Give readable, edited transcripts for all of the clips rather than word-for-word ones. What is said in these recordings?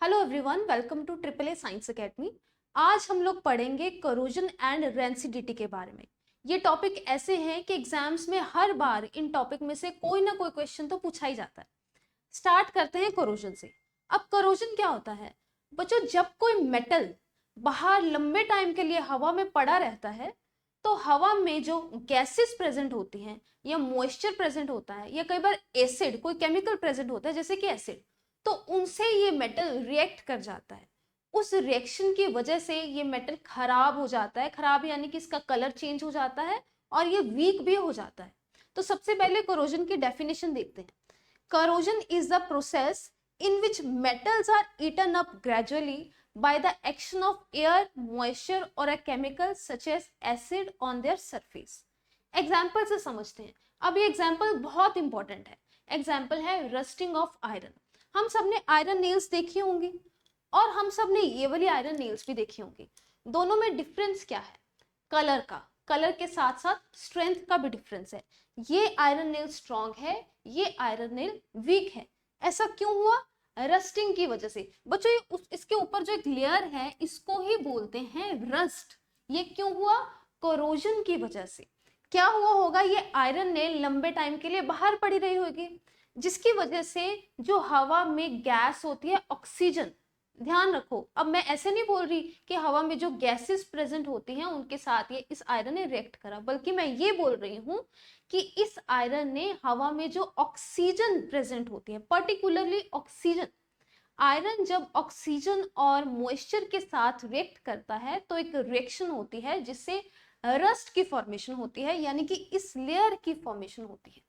Hello everyone, welcome to triple A science academy. आज हम लोग पढ़ेंगे करोजन एंड रेंसिडिटी के बारे में। ये टॉपिक ऐसे हैं कि एग्जाम्स में हर बार इन टॉपिक में से कोई ना कोई क्वेश्चन तो पूछा ही जाता है। स्टार्ट करते हैं करोजन से। अब करोजन क्या होता है बच्चों? जब कोई मेटल बाहर लंबे टाइम के लिए हवा में पड़ा रहता है तो हवा में जो गैसेस प्रेजेंट होती हैं या मॉइस्चर प्रेजेंट होता है या कई बार एसिड, कोई केमिकल प्रेजेंट होता है जैसे कि एसिड, तो उनसे ये मेटल रिएक्ट कर जाता है। उस रिएक्शन की वजह से ये मेटल खराब हो जाता है। खराब यानी कि इसका कलर चेंज हो जाता है और ये वीक भी हो जाता है। तो सबसे पहले कोरोजन की डेफिनेशन देखते हैं। Corrosion is the process in which metals are eaten up gradually by the action of air, moisture or a chemical such as acid on their surface. Example से समझते हैं। अब ये एग्जाम्पल बहुत इंपॉर्टेंट है। एग्जाम्पल है रस्टिंग ऑफ आयरन। हम सब ने आयरन नेल्स देखी होंगी और हम सब ने ये वाली आयरन नेल्स भी देखी होंगी। दोनों में डिफरेंस क्या है? कलर का। कलर के साथ साथ स्ट्रेंथ का भी डिफरेंस है। ये आयरन नेल स्ट्रॉन्ग है, ये आयरन नेल वीक है। ऐसा क्यों हुआ? रस्टिंग की वजह से। बच्चों इसके ऊपर जो एक लेयर है इसको ही बोलते हैं रस्ट। ये क्यों हुआ? कोरोजन की वजह से। क्या हुआ होगा? ये आयरन नेल लंबे टाइम के लिए बाहर पड़ी रही होगी जिसकी वजह से जो हवा में गैस होती है ऑक्सीजन, ध्यान रखो, अब मैं ऐसे नहीं बोल रही कि हवा में जो गैसेस प्रेजेंट होती हैं उनके साथ ये इस आयरन ने रिएक्ट करा, बल्कि मैं ये बोल रही हूं कि इस आयरन ने हवा में जो ऑक्सीजन प्रेजेंट होती है, पर्टिकुलरली ऑक्सीजन, आयरन जब ऑक्सीजन और मॉइस्चर के साथ रिएक्ट करता है तो एक रिएक्शन होती है जिससे रस्ट की फॉर्मेशन होती है, यानी कि इस लेयर की फॉर्मेशन होती है।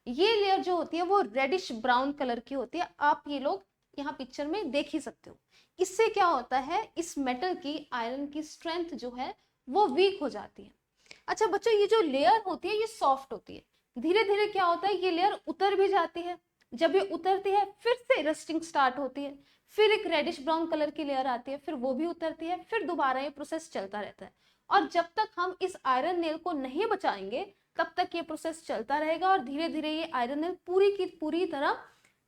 ये लेयर जो होती है वो रेडिश ब्राउन कलर की होती है। आप ये लोग यहाँ पिक्चर में देख ही सकते हो। इससे क्या होता है, इस मेटल की, आयरन की स्ट्रेंथ जो है वो वीक हो जाती है। अच्छा बच्चों, ये जो लेयर होती है ये सॉफ्ट होती है। धीरे धीरे क्या होता है, ये लेयर उतर भी जाती है। जब ये उतरती है फिर से रस्टिंग स्टार्ट होती है। फिर एक रेडिश ब्राउन कलर की लेयर आती है, फिर वो भी उतरती है, फिर दोबारा ये प्रोसेस चलता रहता है। और जब तक हम इस आयरन नेल को नहीं बचाएंगे तब तक ये प्रोसेस चलता रहेगा और धीरे धीरे ये आयरन नेल पूरी की पूरी तरह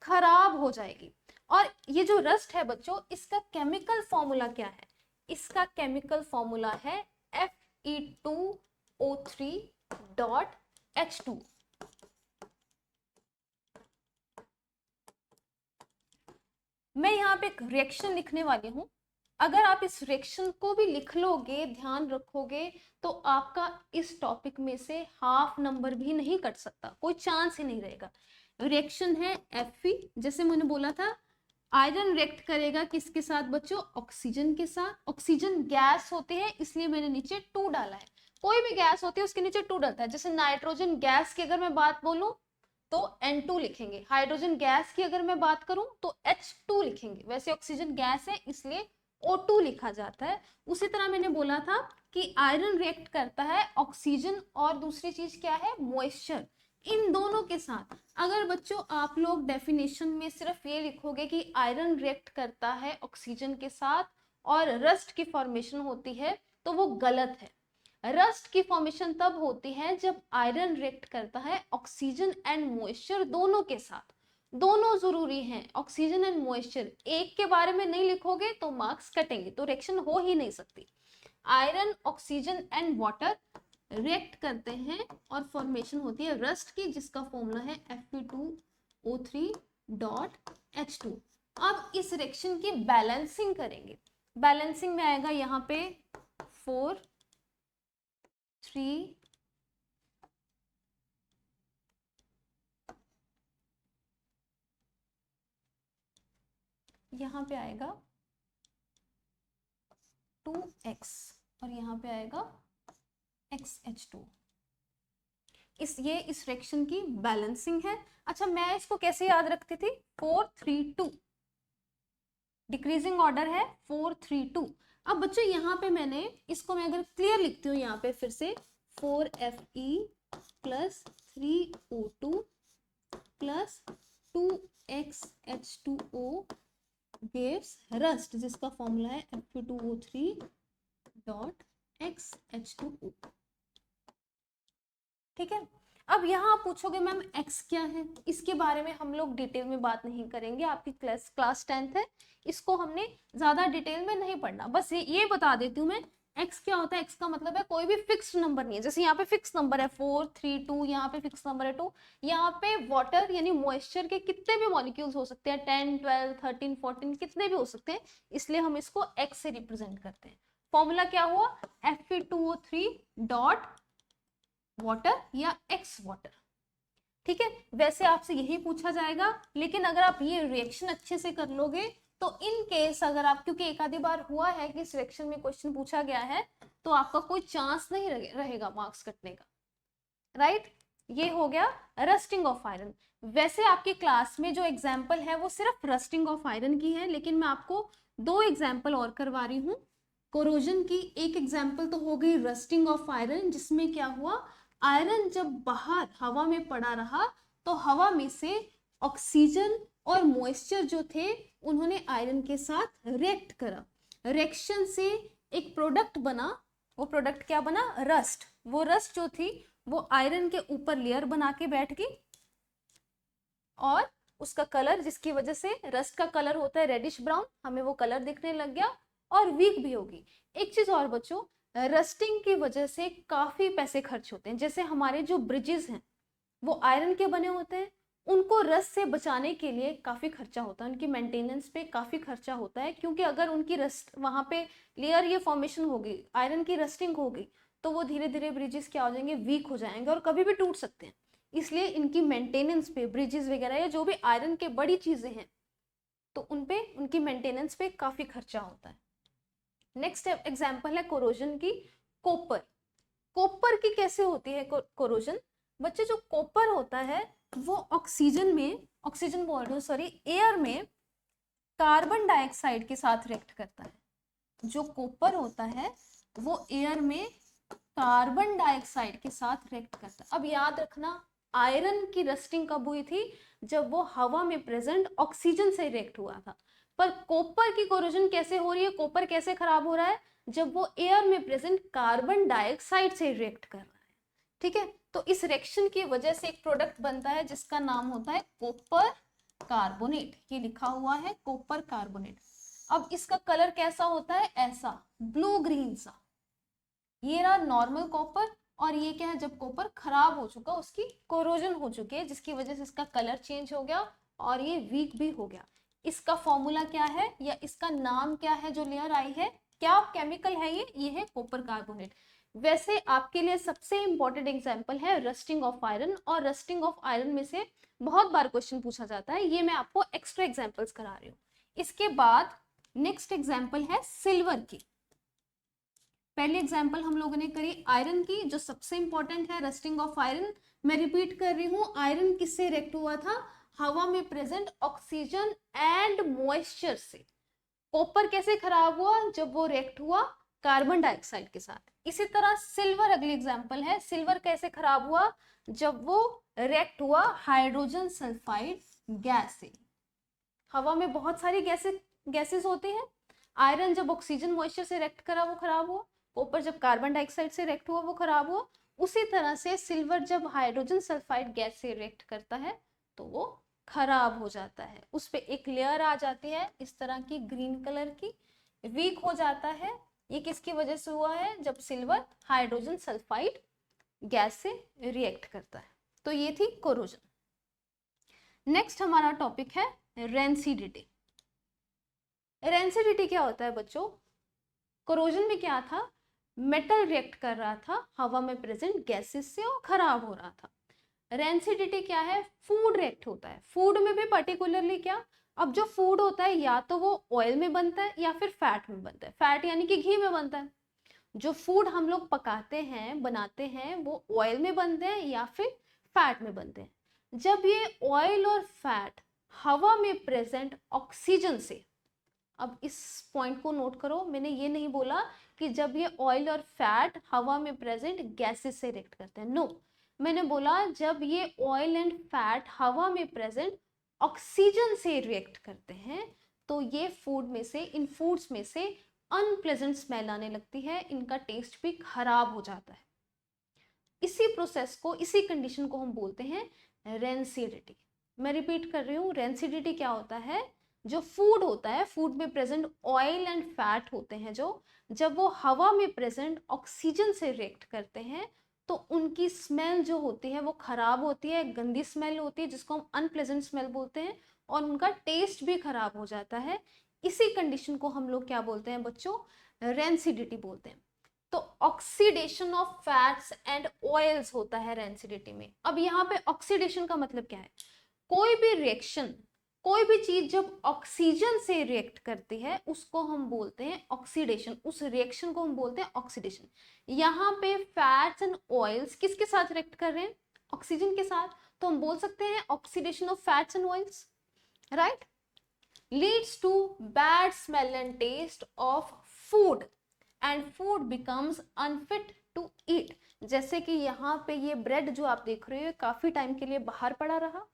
खराब हो जाएगी। और ये जो रस्ट है बच्चों, इसका केमिकल फॉर्मूला क्या है? इसका केमिकल फॉर्मूला है Fe2O3.H2। मैं यहाँ पे एक रिएक्शन लिखने वाली हूँ। अगर आप इस रिएक्शन को भी लिख लोगे, ध्यान रखोगे, तो आपका इस टॉपिक में से हाफ नंबर भी नहीं कट सकता, कोई चांस ही नहीं रहेगा। रिएक्शन है Fe, जैसे मैंने बोला था आयरन रिएक्ट करेगा किसके साथ बच्चों? ऑक्सीजन के साथ। ऑक्सीजन गैस होते हैं इसलिए मैंने नीचे 2 डाला है। कोई भी गैस होती है उसके नीचे 2 डलता है। जैसे नाइट्रोजन गैस की अगर मैं बात बोलूं तो N2 लिखेंगे, हाइड्रोजन गैस की अगर मैं बात करूं तो H2 लिखेंगे। वैसे ऑक्सीजन गैस है इसलिए O2 लिखा जाता है। उसी तरह मैंने बोला था कि आयरन रिएक्ट करता है ऑक्सीजन और दूसरी चीज क्या है? मॉइस्चर। इन दोनों के साथ अगर बच्चों आप लोग डेफिनेशन में सिर्फ ये लिखोगे कि आयरन रिएक्ट करता है ऑक्सीजन के साथ और रस्ट की फॉर्मेशन होती है, तो वो गलत है। रस्ट की फॉर्मेशन तब होती है जब आयरन रिएक्ट करता है ऑक्सीजन एंड मॉइस्चर दोनों के साथ। दोनों जरूरी हैं, ऑक्सीजन एंड मॉइस्चर। एक के बारे में नहीं लिखोगे तो मार्क्स कटेंगे, तो रिएक्शन हो ही नहीं सकती। Iron, oxygen and water react करते हैं और फॉर्मेशन होती है रस्ट की, जिसका फॉर्मूला है Fe2O3.H2। अब इस रिएक्शन की बैलेंसिंग करेंगे। बैलेंसिंग में आएगा यहाँ पे 4 3 यहाँ पे आएगा 2x और यहाँ पे आएगा XH2। ये इस रिएक्शन की बैलेंसिंग है। अच्छा, मैं इसको कैसे याद रखती थी? 4 3 2, डिक्रीजिंग ऑर्डर है 4 3 2। अब बच्चों यहाँ पे मैंने इसको, मैं अगर क्लियर लिखती हूँ यहाँ पे फिर से, 4Fe plus 3O2 plus 2XH2O gives rust, जिसका फॉर्मूला है Fe2O3.XH2O। ठीक है। अब यहाँ आप पूछोगे मैम x क्या है, इसके बारे में हम लोग डिटेल में बात नहीं करेंगे, आपकी क्लास 10th है, इसको हमने ज्यादा डिटेल में नहीं पढ़ना। बस ये बता देती हूँ मैं, x क्या होता है, x का मतलब है कोई भी फिक्स्ड नंबर नहीं है। जैसे यहाँ पे फिक्स नंबर है 4 3 2, यहाँ पे फिक्स नंबर है 2। यहाँ पे वाटर यानी मॉइस्चर के कितने भी मॉलिक्यूल्स हो सकते हैं, 10 12 13 14 कितने भी हो सकते हैं, इसलिए हम इसको x से रिप्रेजेंट करते हैं। फॉर्मूला क्या हुआ, Fe2O3 डॉट वाटर या x वाटर। ठीक है, वैसे आपसे यही पूछा जाएगा, लेकिन अगर आप ये रिएक्शन अच्छे से कर लोगे तो इन केस अगर आप, क्योंकि एक आधी बार हुआ है कि इस रिएक्शन में क्वेश्चन पूछा गया है, तो आपका कोई चांस नहीं रहेगा मार्क्स कटने का, राइट। ये हो गया रस्टिंग ऑफ आयरन। वैसे आपकी क्लास में जो एग्जाम्पल है वो सिर्फ रस्टिंग ऑफ आयरन की है, लेकिन मैं आपको 2 एग्जाम्पल और करवा रही हूँ कोरोजन की। एक एग्जाम्पल तो हो गई रस्टिंग ऑफ आयरन, जिसमें क्या हुआ, आयरन जब बाहर हवा में पड़ा रहा तो हवा में से ऑक्सीजन और मॉइस्चर जो थे उन्होंने आयरन के साथ रिएक्ट करा, रिएक्शन से एक प्रोडक्ट बना। वो प्रोडक्ट क्या बना, रस्ट। वो रस्ट जो थी वो आयरन के ऊपर लेयर बना के बैठ गई, और उसका कलर, जिसकी वजह से रस्ट का कलर होता है रेडिश ब्राउन, हमें वो कलर दिखने लग गया और वीक भी होगी। एक चीज और बच्चों, रस्टिंग की वजह से काफी पैसे खर्च होते हैं। जैसे हमारे जो ब्रिजेस हैं वो आयरन के बने होते हैं, उनको रस्ट से बचाने के लिए काफी खर्चा होता है, उनकी मेंटेनेंस पे काफी खर्चा होता है, क्योंकि अगर उनकी रस्ट वहां पे लेयर ये फॉर्मेशन होगी, आयरन की रस्टिंग होगी, तो वो धीरे धीरे ब्रिजेस क्या हो जाएंगे, वीक हो जाएंगे और कभी भी टूट सकते हैं। इसलिए इनकी मेंटेनेंस पे, ब्रिजेस वगैरह या जो भी आयरन के बड़ी चीजें हैं, तो उनपे, उनकी मेंटेनेंस पे काफी खर्चा होता है। नेक्स्ट एग्जाम्पल है कोरोजन की, कॉपर। कॉपर की कैसे होती है कोरोजन, बच्चे जो कॉपर होता है वो ऑक्सीजन में, ऑक्सीजन बोल रही हूँ सॉरी, एयर में कार्बन डाइऑक्साइड के साथ रिएक्ट करता है। जो कॉपर होता है वो एयर में कार्बन डाइऑक्साइड के साथ रिएक्ट करता है। अब याद रखना, आयरन की रस्टिंग कब हुई थी, जब वो हवा में प्रेजेंट ऑक्सीजन से रिएक्ट हुआ था। पर कॉपर की कोरोजन कैसे हो रही है, कॉपर कैसे खराब हो रहा है, जब वो एयर में प्रेजेंट कार्बन डाइऑक्साइड से रिएक्ट कर रहा है। ठीक है, तो इस रिएक्शन की वजह से एक प्रोडक्ट बनता है जिसका नाम होता है कॉपर कार्बोनेट। ये लिखा हुआ है कॉपर कार्बोनेट। अब इसका कलर कैसा होता है, ऐसा ब्लू ग्रीन सा। ये रहा नॉर्मल कॉपर, और ये क्या है, जब कॉपर खराब हो चुका, उसकी कोरोजन हो चुकी है, जिसकी वजह से इसका कलर चेंज हो गया और ये वीक भी हो गया। इसका फॉर्मूला क्या है या इसका नाम क्या है, जो लेयर आई है, क्या केमिकल है ये है कॉपर कार्बोनेट। वैसे आपके लिए सबसे इंपॉर्टेंट एग्जाम्पल है रस्टिंग ऑफ आयरन, और रस्टिंग ऑफ आयरन में से बहुत बार क्वेश्चन पूछा जाता है, ये मैं आपको एक्स्ट्रा एग्जाम्पल्स करा रही हूँ। इसके बाद नेक्स्ट एग्जाम्पल है सिल्वर की। पहले एग्जाम्पल हम लोगों ने करी आयरन की, जो सबसे इंपॉर्टेंट है रस्टिंग ऑफ आयरन। मैं रिपीट कर रही हूँ, आयरन किससे रिएक्ट हुआ था, हवा में प्रेजेंट ऑक्सीजन एंड मॉइस्चर से। कॉपर कैसे खराब हुआ, जब वो रिएक्ट हुआ कार्बन डाइऑक्साइड के साथ। इसी तरह सिल्वर अगली एग्जाम्पल है, सिल्वर कैसे खराब हुआ, जब वो रिएक्ट हुआ हाइड्रोजन सल्फाइड गैस से। हवा में बहुत सारी गैसेस होती हैं, आयरन जब ऑक्सीजन मॉइस्चर से रिएक्ट करा वो खराब हुआ, कॉपर जब कार्बन डाइऑक्साइड से रिएक्ट हुआ वो खराब हुआ। उसी तरह से सिल्वर जब हाइड्रोजन सल्फाइड गैस से रिएक्ट करता है तो वो खराब हो जाता है, उस पे एक लेयर आ जाती है इस तरह की ग्रीन कलर की, वीक हो जाता है। ये किसकी वजह से हुआ है, जब सिल्वर हाइड्रोजन सल्फाइड गैस से रिएक्ट करता है। तो ये थी कोरोजन। नेक्स्ट हमारा टॉपिक है रेंसिडिटी। रेंसिडिटी क्या होता है बच्चों, कोरोजन में क्या था, मेटल रिएक्ट कर रहा था हवा में प्रेजेंट गैसेस से और खराब हो रहा था। रेंसिडिटी क्या है, फूड रिएक्ट होता है, फूड में भी पर्टिकुलरली क्या, अब जो फूड होता है या तो वो ऑयल में बनता है या फिर फैट में बनता है, फैट यानी कि घी में बनता है। जो फूड हम लोग पकाते हैं, बनाते हैं, वो ऑयल में बनते हैं या फिर फैट में बनते हैं। जब ये ऑयल और फैट हवा में प्रेजेंट ऑक्सीजन से, अब इस पॉइंट को नोट करो, मैंने ये नहीं बोला कि जब ये ऑयल और फैट हवा में प्रेजेंट गैसेस से रिएक्ट करते हैं, नो, मैंने बोला जब ये ऑयल एंड फैट हवा में प्रेजेंट ऑक्सीजन से रिएक्ट करते हैं तो ये फूड में से, इन फूड्स में से अनप्लेजेंट स्मेल आने लगती है, इनका टेस्ट भी खराब हो जाता है। इसी प्रोसेस को, इसी कंडीशन को हम बोलते हैं रेंसिडिटी। मैं रिपीट कर रही हूँ, रेंसिडिटी क्या होता है? जो फूड होता है, फूड में प्रेजेंट ऑयल एंड फैट होते हैं, जो जब वो हवा में प्रेजेंट ऑक्सीजन से रिएक्ट करते हैं तो उनकी स्मेल जो होती है वो खराब होती है, गंदी स्मेल होती है जिसको हम अनप्लेजेंट स्मेल बोलते हैं, और उनका टेस्ट भी खराब हो जाता है। इसी कंडीशन को हम लोग क्या बोलते हैं बच्चों? रेंसिडिटी बोलते हैं। तो oxidation of fats and oils होता है रेंसिडिटी में। अब यहाँ पे ऑक्सीडेशन का मतलब क्या है? कोई भी रिएक्शन, कोई भी चीज जब ऑक्सीजन से रिएक्ट करती है उसको हम बोलते हैं ऑक्सीडेशन, उस रिएक्शन को हम बोलते हैं ऑक्सीडेशन। यहाँ पे फैट्स एंड ऑयल्स किसके साथ रिएक्ट कर रहे हैं? ऑक्सीजन के साथ, तो हम बोल सकते हैं oxidation of fats and oils, right? Leads to bad smell and taste of food and food becomes unfit to eat. जैसे कि यहाँ पे ये ब्रेड जो आप देख रहे हो काफी टाइम के लिए बाहर पड़ा रहा,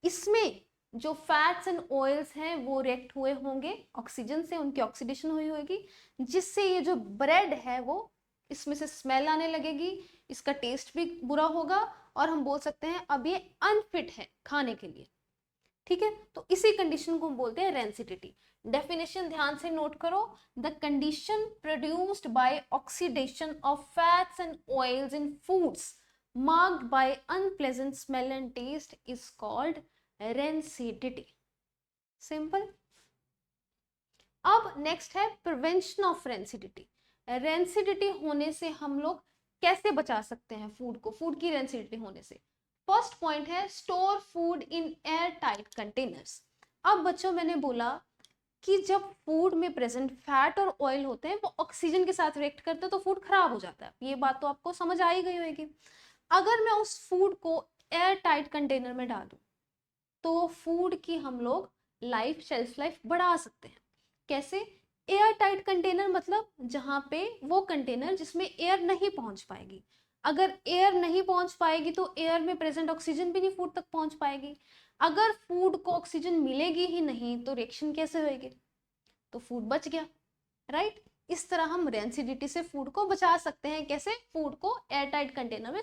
इसमें जो फैट्स एंड ऑयल्स हैं वो रिएक्ट हुए होंगे ऑक्सीजन से, उनकी ऑक्सीडेशन हुई होगी, जिससे ये जो ब्रेड है वो इसमें से स्मेल आने लगेगी, इसका टेस्ट भी बुरा होगा, और हम बोल सकते हैं अब ये अनफिट है खाने के लिए। ठीक है, तो इसी कंडीशन को हम बोलते हैं रेंसिडिटी। डेफिनेशन ध्यान से नोट करो, the condition produced by oxidation of fats and oils in foods marked by unpleasant smell and taste is called rancidity. Simple. अब नेक्स्ट है प्रिवेंशन ऑफ रेंसिडिटी। रेंसिडिटी होने से हम लोग कैसे बचा सकते हैं फूड को, फूड की रेंसिडिटी होने से? फर्स्ट पॉइंट है store food in air tight containers. अब बच्चों मैंने बोला कि जब फूड में प्रेजेंट फैट और ऑयल होते हैं वो ऑक्सीजन के साथ रिएक्ट करते हैं तो फूड खराब हो जाता है, ये बात तो आपको समझ आ ही गई होगी। अगर मैं उस फूड को एयर टाइट कंटेनर में डालूं तो फूड की हम लोग लाइफ, शेल्फ लाइफ बढ़ा सकते हैं। कैसे? एयर टाइट कंटेनर मतलब जहां पे वो कंटेनर जिसमें एयर नहीं पहुंच पाएगी। अगर एयर नहीं पहुंच पाएगी तो एयर में प्रेजेंट ऑक्सीजन भी नहीं फूड तक पहुंच पाएगी। अगर फूड को ऑक्सीजन मिलेगी ही नहीं तो रिएक्शन कैसे होएगी? तो फूड बच गया, राइट? इस तरह हम रेंसिडिटी से फूड को बचा सकते हैं। कैसे? फूड को एयरटाइट कंटेनर में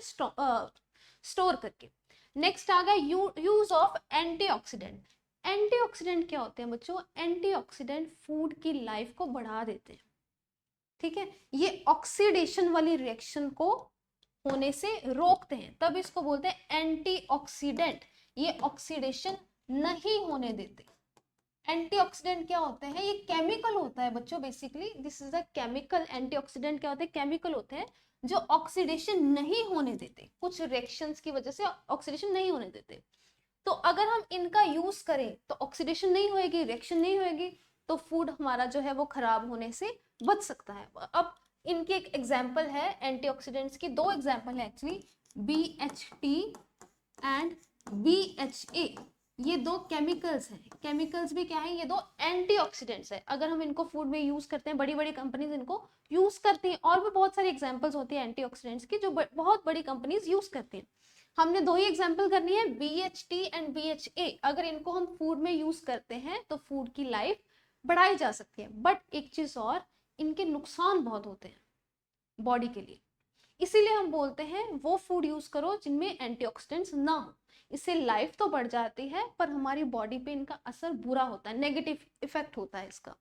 स्टोर करके। नेक्स्ट आ गया यूज ऑफ एंटीऑक्सीडेंट। एंटीऑक्सीडेंट क्या होते हैं बच्चों? एंटीऑक्सीडेंट फूड की लाइफ को बढ़ा देते हैं। ठीक है, ये ऑक्सीडेशन वाली रिएक्शन को होने से रोकते हैं, तब इसको बोलते हैं एंटीऑक्सीडेंट। ये ऑक्सीडेशन नहीं होने देते। एंटीऑक्सीडेंट क्या होते हैं? ये केमिकल होता है बच्चों, basically this is a chemical. Antioxidant क्या होते हैं? केमिकल होते हैं जो ऑक्सीडेशन नहीं होने देते, कुछ रिएक्शंस की वजह से ऑक्सीडेशन नहीं होने देते। तो अगर हम इनका यूज करें तो ऑक्सीडेशन नहीं होएगी, रिएक्शन नहीं होएगी, तो फूड हमारा जो है वो खराब होने से बच सकता है। अब इनकी एक एग्जाम्पल है एंटीऑक्सीडेंट्स की, दो एग्जाम्पल है एक्चुअली, BHT एंड BHA। ये दो केमिकल्स हैं। केमिकल्स भी क्या है? ये दो एंटीऑक्सीडेंट्स है। अगर हम इनको फूड में यूज करते हैं, बड़ी बड़ी कंपनीज इनको यूज करती हैं, और भी बहुत सारी एग्जांपल्स होती है एंटीऑक्सीडेंट्स की जो बहुत बड़ी कंपनीज यूज करती हैं। हमने दो ही एग्जांपल करनी है, BHT एंड BHA। अगर इनको हम फूड में यूज करते हैं तो फूड की लाइफ बढ़ाई जा सकती है। बट एक चीज और, इनके नुकसान बहुत होते हैं बॉडी के लिए, इसीलिए हम बोलते हैं वो फूड यूज करो जिनमें एंटीऑक्सीडेंट्स ना हो। इससे लाइफ तो बढ़ जाती है पर हमारी बॉडी पे इनका असर बुरा होता है, नेगेटिव इफेक्ट होता है इसका।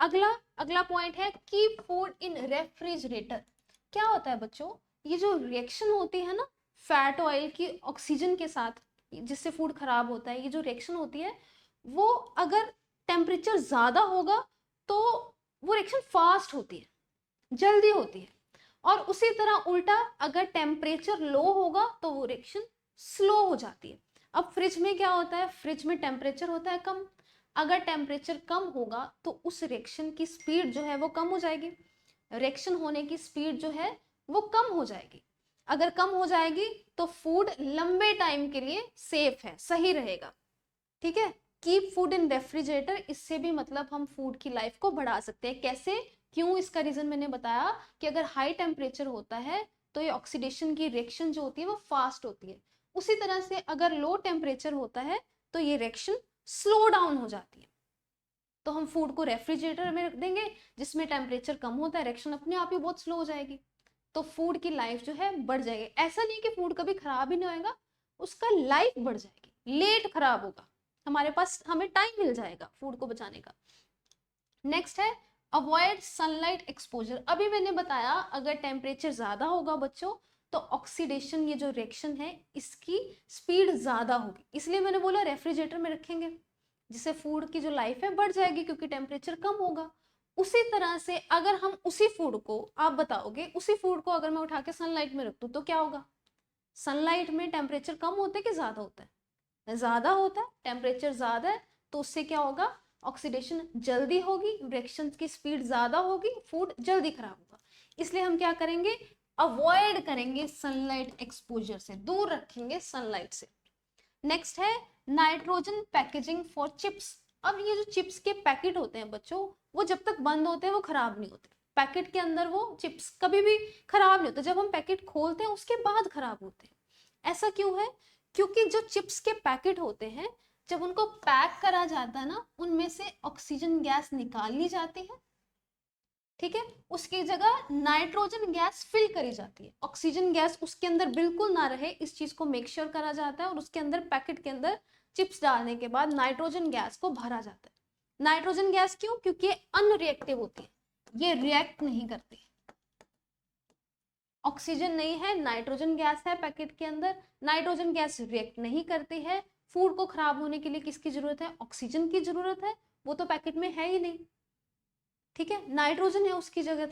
अगला पॉइंट है कीप फूड इन रेफ्रिजरेटर। क्या होता है बच्चों? ये जो रिएक्शन होती है ना फैट ऑयल की ऑक्सीजन के साथ, जिससे फूड खराब होता है, ये जो रिएक्शन होती है वो अगर टेम्परेचर ज्यादा होगा तो वो रिएक्शन फास्ट होती है, जल्दी होती है, और उसी तरह उल्टा अगर टेम्परेचर लो होगा तो वो रिएक्शन स्लो हो जाती है। अब फ्रिज में क्या होता है? फ्रिज में टेम्परेचर होता है कम, अगर टेम्परेचर कम होगा तो उस रिएक्शन की स्पीड जो है वो कम हो जाएगी, रिएक्शन होने की स्पीड जो है वो कम हो जाएगी। अगर कम हो जाएगी तो फूड लंबे टाइम के लिए सेफ है, सही रहेगा। ठीक है, कीप फूड इन रेफ्रिजरेटर, इससे भी मतलब हम फूड की लाइफ को बढ़ा सकते हैं। कैसे? क्यों? इसका रीजन मैंने बताया कि अगर हाई टेम्परेचर होता है तो ये ऑक्सीडेशन की रिएक्शन जो होती है वो फास्ट होती है, उसी तरह से अगर लो टेम्परेचर होता है तो ये रिएक्शन स्लो डाउन हो जाती है। तो हम फूड को रेफ्रिजरेटर में रख देंगे जिसमें टेम्परेचर कम होता है, रिएक्शन अपने आप ही बहुत स्लो हो जाएगी। तो फूड की लाइफ जो है बढ़ जाएगी। ऐसा नहीं कि फूड कभी खराब ही नहीं होएगा, उसका लाइफ बढ़ जाएगी, लेट खराब होगा, हमारे पास हमें टाइम मिल जाएगा फूड को बचाने का। नेक्स्ट है अवॉइड सनलाइट एक्सपोजर। अभी मैंने बताया अगर टेम्परेचर ज्यादा होगा बच्चों तो ऑक्सीडेशन, ये जो रिएक्शन है इसकी स्पीड ज्यादा होगी, इसलिए मैंने बोला रेफ्रिजरेटर में रखेंगे, जिससे फूड की जो लाइफ है बढ़ जाएगी क्योंकि टेम्परेचर कम होगा। उसी तरह से अगर हम उसी फूड को, आप बताओगे उसी फूड को अगर मैं उठा के सनलाइट में रख दूं तो क्या होगा? सनलाइट में टेम्परेचर कम होता है कि ज्यादा होता है? ज्यादा होता है, टेम्परेचर ज्यादा है तो उससे क्या होगा? ऑक्सीडेशन जल्दी होगी, रिएक्शन की स्पीड ज्यादा होगी, फूड जल्दी खराब होगा। इसलिए हम क्या करेंगे? अवॉइड करेंगे सनलाइट एक्सपोजर से, दूर रखेंगे सनलाइट से। नेक्स्ट है नाइट्रोजन पैकेजिंग फॉर चिप्स। अब ये जो चिप्स के पैकेट होते हैं बच्चों, वो जब तक बंद होते हैं वो खराब नहीं होते, पैकेट के अंदर वो चिप्स कभी भी खराब नहीं होते, जब हम पैकेट खोलते हैं उसके बाद खराब होते हैं। ऐसा क्यों है? क्योंकि जो चिप्स के पैकेट होते हैं जब उनको पैक करा जाता है ना, उनमें से ऑक्सीजन गैस निकाल ली जाती है, ठीक है, उसकी जगह नाइट्रोजन गैस फिल करी जाती है, ऑक्सीजन गैस उसके अंदर बिल्कुल ना रहे, इस चीज को मेक श्योर करा जाता है, और उसके अंदर पैकेट के अंदर चिप्स डालने के बाद नाइट्रोजन गैस को भरा जाता है। नाइट्रोजन गैस क्यों? क्योंकि ये अनरिएक्टिव होती है, ये रिएक्ट नहीं करती, ऑक्सीजन नहीं है, नाइट्रोजन गैस है पैकेट के अंदर, नाइट्रोजन गैस रिएक्ट नहीं करती है। फूड को खराब होने के लिए किसकी जरूरत है? ऑक्सीजन की जरूरत है, वो तो पैकेट में है ही नहीं, ठीक है, नाइट्रोजन है उसकी जगह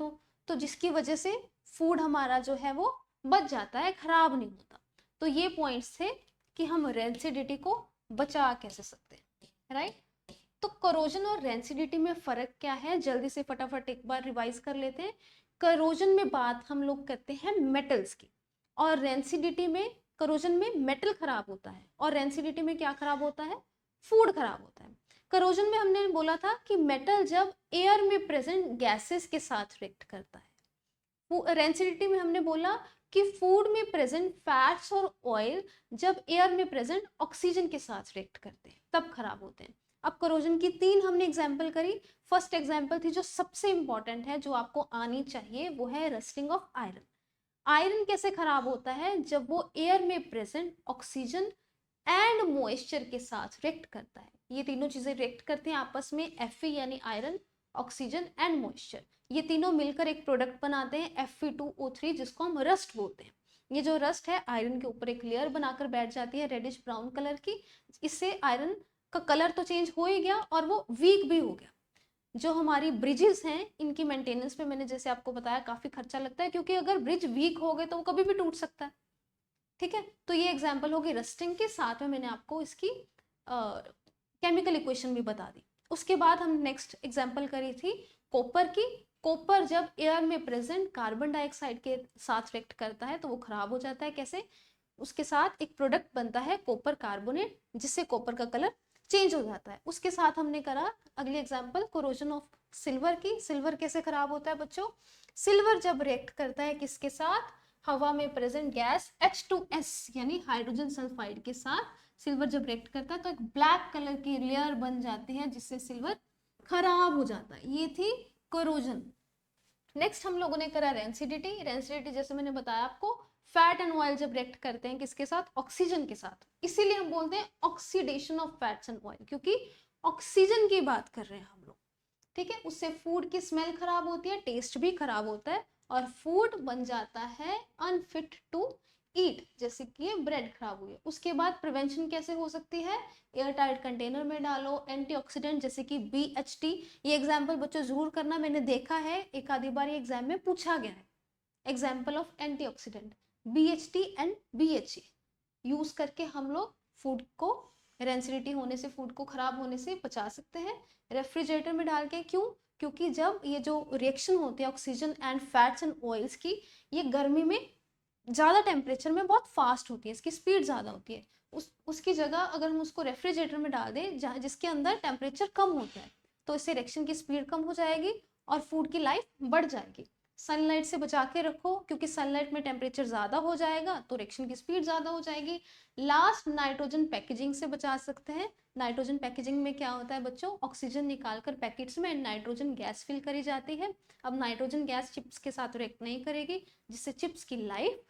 तो जिसकी वजह से फूड हमारा जो है वो बच जाता है, खराब नहीं होता। तो ये पॉइंट्स थे कि हम रेंसिडिटी को बचा कैसे सकते हैं, राइट। तो करोजन और रेंसिडिटी में फर्क क्या है, जल्दी से फटाफट एक बार रिवाइज कर लेते हैं। करोजन में बात हम लोग करते हैं मेटल्स की, और रेंसिडिटी में, करोजन में मेटल खराब होता है और रेंसिडिटी में क्या खराब होता है? फूड खराब होता है। करोजन में हमने बोला था कि मेटल जब एयर में प्रेजेंट गैसेस के साथ रिएक्ट करता है। रेंसिडिटी में हमने बोला कि फूड में प्रेजेंट फैट्स और ऑयल जब एयर में प्रेजेंट ऑक्सीजन के साथ रिएक्ट करते हैं तब खराब होते हैं। अब करोजन की 3 हमने एग्जाम्पल करी। फर्स्ट एग्जाम्पल थी जो सबसे इंपॉर्टेंट है, जो आपको आनी चाहिए, वो है रस्टिंग ऑफ आयरन। आयरन कैसे खराब होता है? जब वो एयर में प्रेजेंट ऑक्सीजन एंड मॉइस्चर के साथ रिएक्ट करता है। ये तीनों चीजें रिएक्ट करते हैं आपस में, Fe यानी आयरन, ऑक्सीजन एंड मॉइस्चर, ये तीनों मिलकर एक प्रोडक्ट बनाते हैं Fe2O3, जिसको हम रस्ट बोलते हैं। ये जो रस्ट है आयरन के ऊपर एक लेयर बनाकर बैठ जाती है रेडिश ब्राउन कलर की, इससे आयरन का कलर तो चेंज हो ही गया और वो वीक भी हो गया। जो हमारी ब्रिजेस हैं इनकी मेंटेनेंस पे मैंने जैसे आपको बताया काफी खर्चा लगता है, क्योंकि अगर ब्रिज वीक हो गए तो वो कभी भी टूट सकता है, ठीक है। तो ये एग्जांपल होगी रस्टिंग के, साथ में मैंने आपको इसकी केमिकल इक्वेशन भी बता दी। उसके बाद हम नेक्स्ट एग्जांपल करी थी कॉपर की। कॉपर जब एयर में प्रेजेंट कार्बन डाइऑक्साइड के साथ रिएक्ट करता है तो वो खराब हो जाता है। कैसे? उसके साथ एक प्रोडक्ट बनता है कॉपर कार्बोनेट, जिससे कॉपर का कलर चेंज हो जाता है। उसके साथ हमने करा अगली एग्जांपल कोरोजन ऑफ सिल्वर की। सिल्वर कैसे खराब होता है बच्चों? सिल्वर जब रिएक्ट करता है किसके साथ? हवा में प्रेजेंट गैस H2S यानी हाइड्रोजन सल्फाइड के साथ सिल्वर जब रिएक्ट करता है तो एक ब्लैक कलर की लेयर बन जाती है, जिससे सिल्वर खराब हो जाता है। ये थी कोरोजन। नेक्स्ट हम लोगों ने करा रेंसिडिटी। रेंसिडिटी जैसे मैंने बताया आपको, फैट एंड ऑयल जब रिएक्ट करते हैं किसके साथ? ऑक्सीजन के साथ, इसीलिए हम बोलते हैं oxidation of fats and oil, क्योंकि ऑक्सीजन की बात कर रहे हैं हम लोग, ठीक है। उससे फूड की स्मेल खराब होती है, टेस्ट भी खराब होता है और फूड बन जाता है अनफिट टू ईट, जैसे कि ब्रेड खराब हुई है। उसके बाद प्रिवेंशन कैसे हो सकती है? एयर टाइट कंटेनर में डालो, एंटीऑक्सीडेंट जैसे कि BHT। ये एग्जाम्पल बच्चों जरूर करना, मैंने देखा है एक आधी बार ये एग्जाम में पूछा गया है। Example of antioxidant BHT and BHA use करके हम लोग फूड को, रेंसिडिटी होने से, फूड को खराब होने से बचा सकते हैं रेफ्रिजरेटर में डाल के। क्यों? क्योंकि जब ये जो रिएक्शन होती है oxygen and fats and oils की, ये गर्मी में ज्यादा टेम्परेचर में बहुत फास्ट होती है, इसकी स्पीड ज्यादा होती है। उसकी जगह अगर हम उसको रेफ्रिजरेटर में डाल दें जिसके अंदर टेम्परेचर कम होता है, तो इससे रिएक्शन की स्पीड कम हो जाएगी और फूड की लाइफ बढ़ जाएगी। सनलाइट से बचा के रखो, क्योंकि सनलाइट में टेम्परेचर ज्यादा हो जाएगा तो रिएक्शन की स्पीड ज्यादा हो जाएगी। लास्ट नाइट्रोजन पैकेजिंग से बचा सकते हैं, नाइट्रोजन पैकेजिंग में क्या होता है बच्चों, ऑक्सीजन निकालकर पैकेट्स में नाइट्रोजन गैस फिल करी जाती है। अब नाइट्रोजन गैस चिप्स के साथ रिएक्ट नहीं करेगी, जिससे चिप्स की लाइफ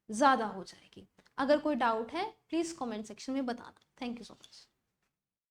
ज़्यादा हो जाएगी। अगर कोई डाउट है प्लीज़ कमेंट सेक्शन में बताना। Thank you so much.